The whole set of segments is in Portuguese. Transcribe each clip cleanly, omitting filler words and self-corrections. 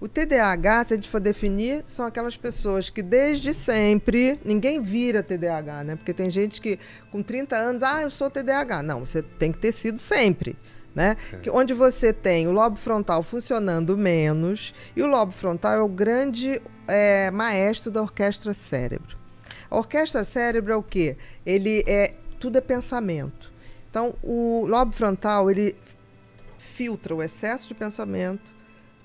O TDAH, se a gente for definir, são aquelas pessoas que desde sempre, ninguém vira TDAH, né? Porque tem gente que com 30 anos, eu sou TDAH. Não, você tem que ter sido sempre, né? Onde você tem o lobo frontal funcionando menos, e o lobo frontal é o grande maestro da orquestra cérebro. A orquestra cérebro é o quê? Tudo é pensamento. Então, o lobo frontal, ele filtra o excesso de pensamento,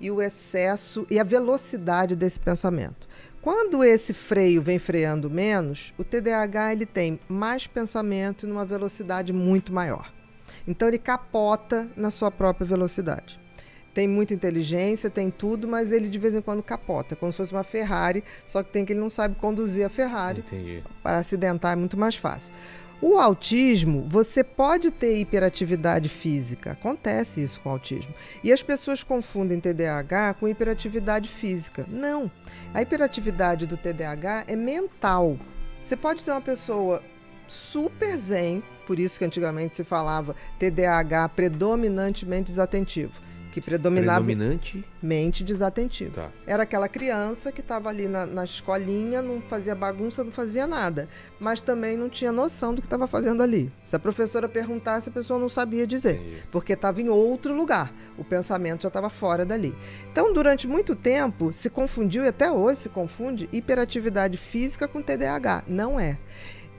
e o excesso e a velocidade desse pensamento. Quando esse freio vem freando menos, o TDAH ele tem mais pensamento e numa velocidade muito maior. Então ele capota na sua própria velocidade. Tem muita inteligência, tem tudo, mas ele de vez em quando capota, como se fosse uma Ferrari, só que ele não sabe conduzir a Ferrari. Entendi. Para acidentar é muito mais fácil. O autismo, você pode ter hiperatividade física. Acontece isso com o autismo. E as pessoas confundem TDAH com hiperatividade física. Não. A hiperatividade do TDAH é mental. Você pode ter uma pessoa super zen, por isso que antigamente se falava TDAH predominantemente desatentivo. Que predominava mente desatentivo. Tá. Era aquela criança que estava ali na escolinha, não fazia bagunça, não fazia nada, mas também não tinha noção do que estava fazendo ali. Se a professora perguntasse, a pessoa não sabia dizer, porque estava em outro lugar, o pensamento já estava fora dali. Então, durante muito tempo, se confundiu, e até hoje se confunde, hiperatividade física com TDAH. Não é.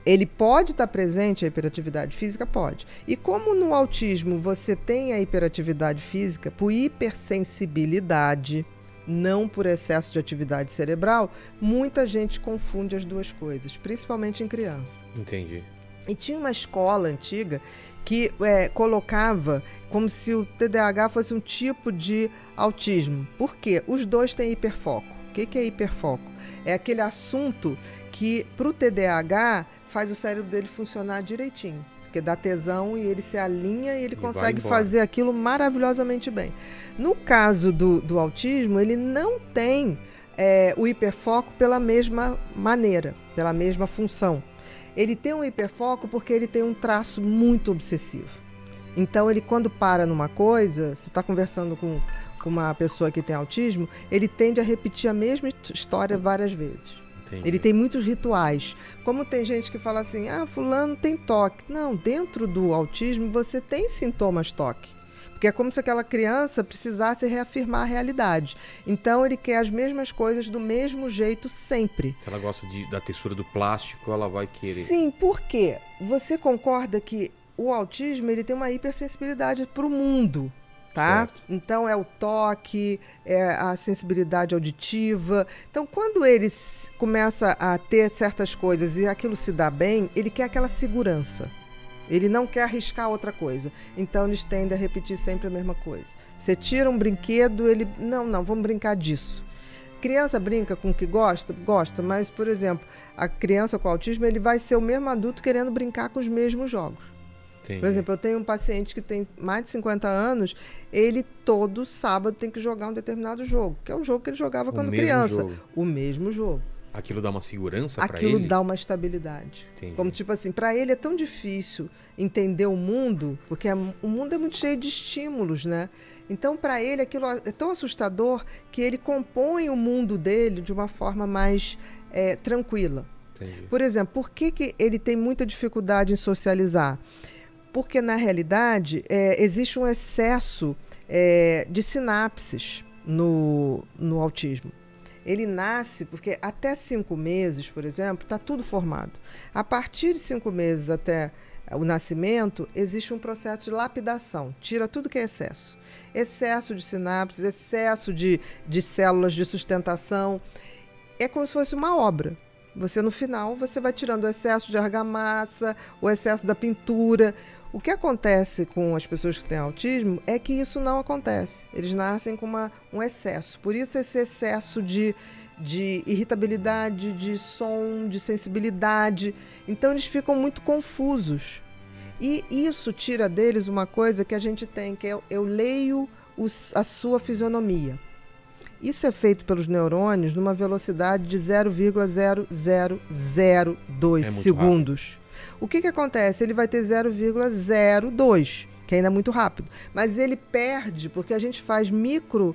Ele pode estar presente, a hiperatividade física? Pode. E como no autismo você tem a hiperatividade física por hipersensibilidade, não por excesso de atividade cerebral, muita gente confunde as duas coisas, principalmente em criança. Entendi. E tinha uma escola antiga que colocava como se o TDAH fosse um tipo de autismo. Por quê? Os dois têm hiperfoco. O que é hiperfoco? É aquele assunto que, para o TDAH, faz o cérebro dele funcionar direitinho. Porque dá tesão e ele se alinha e ele consegue fazer aquilo maravilhosamente bem. No caso do autismo, ele não tem o hiperfoco pela mesma maneira, pela mesma função. Ele tem um hiperfoco porque ele tem um traço muito obsessivo. Então, ele quando para numa coisa, você está conversando com uma pessoa que tem autismo, ele tende a repetir a mesma história várias vezes. Entendi. Ele tem muitos rituais. Como tem gente que fala assim, fulano tem toque. Não, dentro do autismo você tem sintomas toque. Porque é como se aquela criança precisasse reafirmar a realidade. Então ele quer as mesmas coisas do mesmo jeito sempre. Se ela gosta da textura do plástico, ela vai querer. Sim, por quê? Você concorda que o autismo ele tem uma hipersensibilidade para o mundo. Tá? Então é o toque, é a sensibilidade auditiva. Então quando ele começa a ter certas coisas e aquilo se dá bem, ele quer aquela segurança. Ele não quer arriscar outra coisa. Então eles tendem a repetir sempre a mesma coisa. Você tira um brinquedo, ele... Não, vamos brincar disso. Criança brinca com o que gosta, mas, por exemplo, a criança com autismo, ele vai ser o mesmo adulto querendo brincar com os mesmos jogos. Entendi. Por exemplo, eu tenho um paciente que tem mais de 50 anos, ele todo sábado tem que jogar um determinado jogo, que é o jogo que ele jogava quando criança. O mesmo jogo. Aquilo dá uma segurança para ele? Aquilo dá uma estabilidade. Entendi. Como tipo assim, para ele é tão difícil entender o mundo, porque o mundo é muito cheio de estímulos, né? Então, para ele, aquilo é tão assustador que ele compõe o mundo dele de uma forma mais tranquila. Entendi. Por exemplo, por que ele tem muita dificuldade em socializar? Porque, na realidade, existe um excesso de sinapses no autismo. Ele nasce porque até 5 meses, por exemplo, está tudo formado. A partir de 5 meses até o nascimento, existe um processo de lapidação. Tira tudo que é excesso. Excesso de sinapses, excesso de células de sustentação. É como se fosse uma obra. Você, no final, você vai tirando o excesso de argamassa, o excesso da pintura. O que acontece com as pessoas que têm autismo é que isso não acontece. Eles nascem com um excesso. Por isso esse excesso de irritabilidade, de som, de sensibilidade. Então eles ficam muito confusos. E isso tira deles uma coisa que a gente tem, que eu leio a sua fisionomia. Isso é feito pelos neurônios numa velocidade de 0,0002 segundos. Rápido. O que acontece? Ele vai ter 0,02, que ainda é muito rápido. Mas ele perde porque a gente faz micro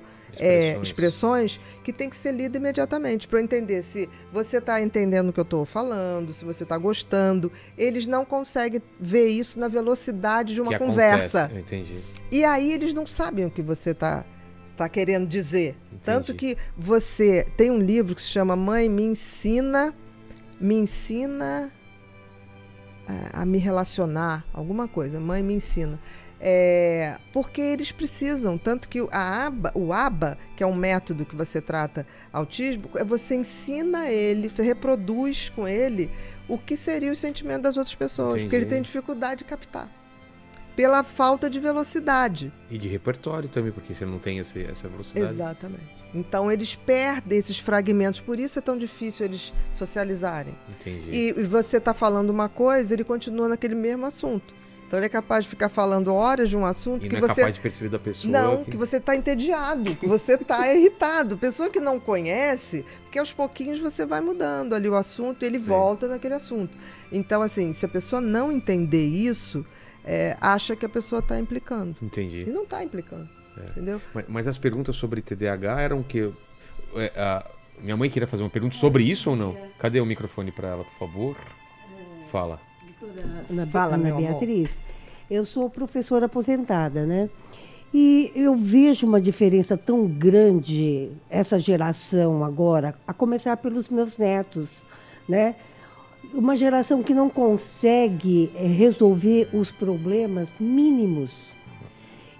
expressões que tem que ser lida imediatamente para eu entender se você está entendendo o que eu estou falando, se você está gostando. Eles não conseguem ver isso na velocidade de uma conversa. Eu entendi. E aí eles não sabem o que você está querendo dizer. Entendi. Tanto que você tem um livro que se chama Mãe Me Ensina a me relacionar, alguma coisa. Mãe me ensina. Porque eles precisam, tanto que o ABA, que é um método que você trata autismo, você ensina ele, você reproduz com ele o que seria o sentimento das outras pessoas. Entendi. Porque ele tem dificuldade de captar. Pela falta de velocidade. E de repertório também, porque você não tem essa velocidade. Exatamente. Então eles perdem esses fragmentos, por isso é tão difícil eles socializarem. Entendi. E você está falando uma coisa, ele continua naquele mesmo assunto. Então ele é capaz de ficar falando horas de um assunto e que não você... é capaz de perceber da pessoa. Não, que você está entediado, que você está irritado. Pessoa que não conhece, porque aos pouquinhos você vai mudando ali o assunto e ele volta naquele assunto. Então, assim, se a pessoa não entender isso, acha que a pessoa está implicando. Entendi. E não está implicando, entendeu? Mas as perguntas sobre TDAH eram o quê? Minha mãe queria fazer uma pergunta sobre isso ou não? Cadê o microfone para ela, por favor? Fala. Fala, Ana meu amor. Beatriz, eu sou professora aposentada, né? E eu vejo uma diferença tão grande, essa geração agora, a começar pelos meus netos, né? Uma geração que não consegue resolver os problemas mínimos.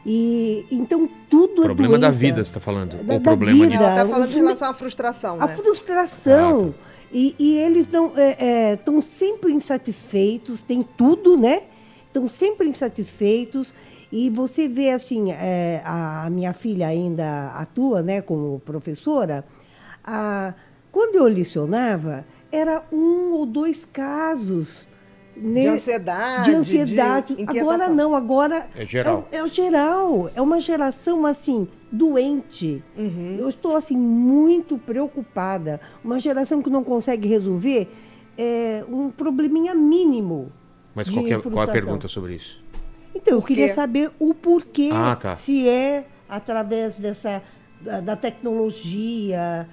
E então tudo Problema é doença. da vida, você está falando? Da Ou problema vida. de... Ela está falando em relação à frustração, né? A frustração. E eles estão sempre insatisfeitos, tem tudo, né? Estão sempre insatisfeitos. E você vê, assim, a minha filha ainda atua, né, como professora. Quando eu lecionava, era 1 ou 2 casos. De ansiedade. De ansiedade. De agora não, agora é geral. É geral. É uma geração, assim, doente. Uhum. Eu estou, assim, muito preocupada. Uma geração que não consegue resolver um probleminha mínimo. Mas de qual é a frustração. pergunta sobre isso? Então, eu Por quê? queria saber o porquê, Tá. se é através da tecnologia,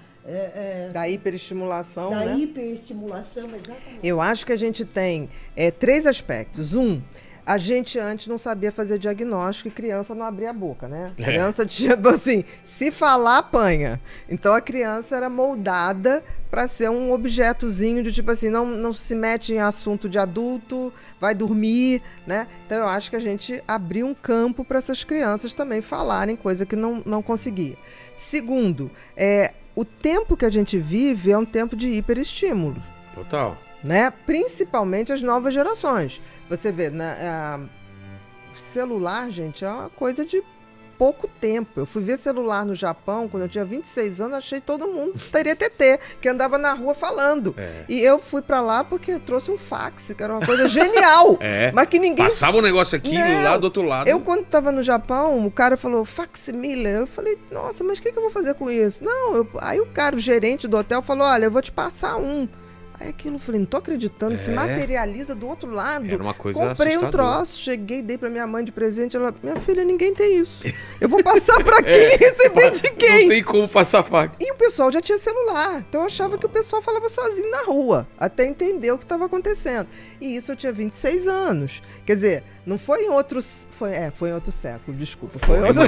Da hiperestimulação, da né? hiperestimulação, exatamente. Eu acho que a gente tem 3 aspectos. A gente antes não sabia fazer diagnóstico e criança não abria a boca, né? Criança tinha, assim, se falar, apanha. Então a criança era moldada para ser um objetozinho de tipo assim, não se mete em assunto de adulto, vai dormir, né? Então eu acho que a gente abriu um campo para essas crianças também falarem, coisa que não conseguia. Segundo, o tempo que a gente vive é um tempo de hiperestímulo. Total. Né? Principalmente as novas gerações. Você vê, celular, gente, é uma coisa de pouco tempo. Eu fui ver celular no Japão, quando eu tinha 26 anos, achei todo mundo teria TT, que andava na rua falando. E eu fui pra lá porque eu trouxe um fax, que era uma coisa genial. Mas que ninguém... Passava um negócio aqui, lá do outro lado. Eu, quando tava no Japão, o cara falou facsimile. Eu falei, nossa, mas o que eu vou fazer com isso? Aí o gerente do hotel falou, olha, eu vou te passar um. Aí aquilo, eu falei, não tô acreditando, se materializa do outro lado. Era uma coisa Comprei assustadora. um troço, cheguei, dei pra minha mãe de presente, ela, minha filha, ninguém tem isso. Eu vou passar pra quem? Receber de quem? Não tem como passar fax. E o pessoal já tinha celular, então eu achava que o pessoal falava sozinho na rua, até entender o que estava acontecendo. E isso eu tinha 26 anos. Quer dizer, não foi em outro... Foi em outro século, desculpa. Foi outro...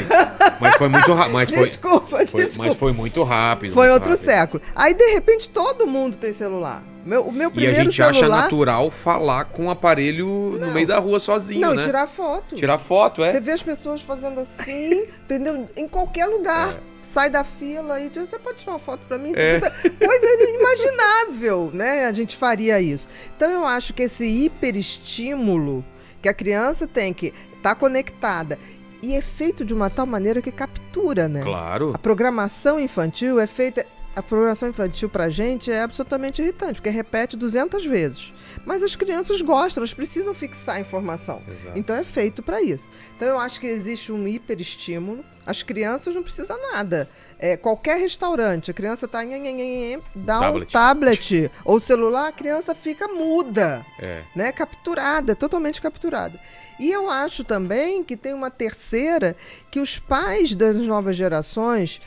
Mas foi muito rápido. Desculpa. Mas foi muito rápido. Foi muito outro rápido. século. Aí, de repente, todo mundo tem celular. O meu E a primeiro gente acha celular... natural falar com um aparelho no meio da rua sozinho, Não, né? e tirar foto. Tirar foto, Você vê as pessoas fazendo assim, entendeu? Em qualquer lugar. Sai da fila e diz, você pode tirar uma foto pra mim? Coisa inimaginável, né? A gente faria isso. Então, eu acho que esse hiperestímulo que a criança tem que estar conectada e é feito de uma tal maneira que captura, né? Claro. A programação infantil é feita... A programação infantil pra gente é absolutamente irritante, porque repete 200 vezes. Mas as crianças gostam, elas precisam fixar a informação. Exato. Então é feito para isso. Então eu acho que existe um hiperestímulo. As crianças não precisam nada qualquer restaurante, a criança está dá um Tablet. tablet ou celular, a criança fica muda, É. né? Capturada, totalmente capturada. E eu acho também que tem uma terceira, que os pais das novas gerações,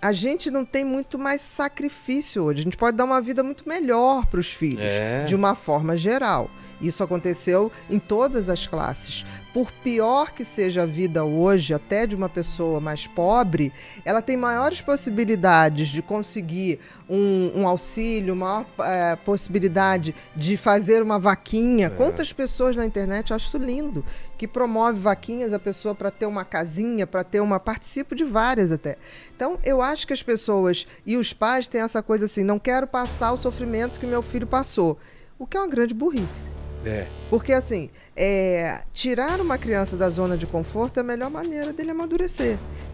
a gente não tem muito mais sacrifício hoje. A gente pode dar uma vida muito melhor para os filhos, de uma forma geral. Isso aconteceu em todas as classes. Por pior que seja a vida hoje, até de uma pessoa mais pobre, ela tem maiores possibilidades de conseguir um auxílio, maior possibilidade de fazer uma vaquinha. Quantas pessoas na internet, eu acho isso lindo, que promove vaquinhas a pessoa para ter uma casinha, para ter participo de várias até. Então, eu acho que as pessoas e os pais têm essa coisa assim, não quero passar o sofrimento que meu filho passou. O que é uma grande burrice. Porque, assim, tirar uma criança da zona de conforto é a melhor maneira dele amadurecer.